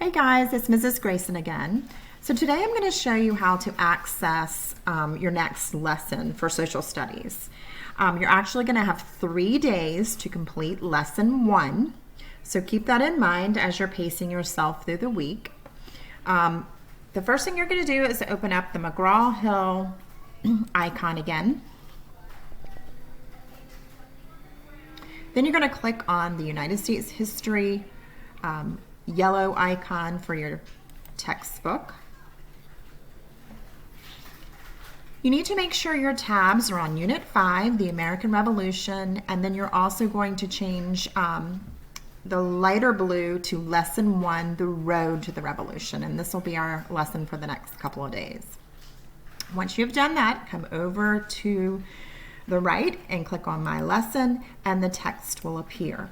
Hey guys, it's Mrs. Grayson again. So today I'm going to show you how to access your next lesson for social studies. You're actually going to have 3 days to complete lesson 1. So keep that in mind as you're pacing yourself through the week. The first thing you're going to do is open up the McGraw-Hill icon again. Then you're going to click on the United States History yellow icon for your textbook. You need to make sure your tabs are on Unit 5, the American Revolution, and then you're also going to change the lighter blue to Lesson 1, the Road to the Revolution, and this will be our lesson for the next couple of days. Once you've done that, come over to the right and click on My Lesson, and the text will appear.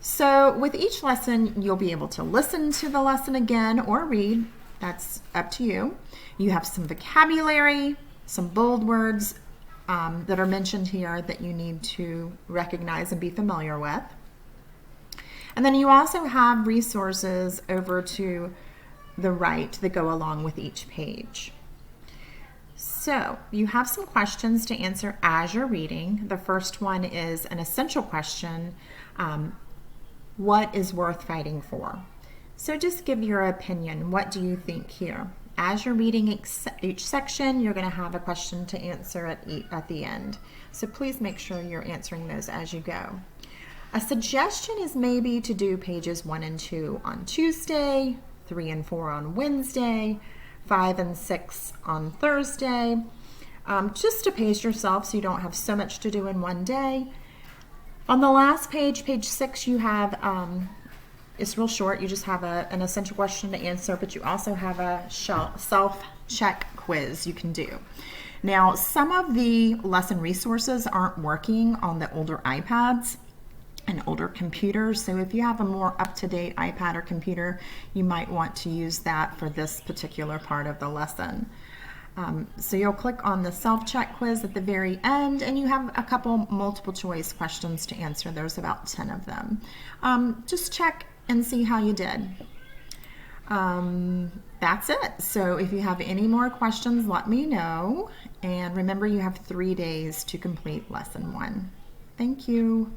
So with each lesson, you'll be able to listen to the lesson again or read. That's up to you. You have some vocabulary, some bold words that are mentioned here that you need to recognize and be familiar with. And then you also have resources over to the right that go along with each page. So you have some questions to answer as you're reading. The first one is an essential question. What is worth fighting for? So just give your opinion. What do you think here? As you're reading each section, you're going to have a question to answer at the end. So please make sure you're answering those as you go. A suggestion is maybe to do pages 1 and 2 on Tuesday, 3 and 4 on Wednesday, 5 and 6 on Thursday, just to pace yourself so you don't have so much to do in one day. On the last page, page 6, you have, it's real short, you just have an essential question to answer, but you also have a self-check quiz you can do. Now, some of the lesson resources aren't working on the older iPads and older computers, so if you have a more up-to-date iPad or computer, you might want to use that for this particular part of the lesson. So you'll click on the self-check quiz at the very end, and you have a couple multiple choice questions to answer. There's about 10 of them. Just check and see how you did. That's it. So if you have any more questions, let me know. And remember, you have 3 days to complete lesson 1. Thank you.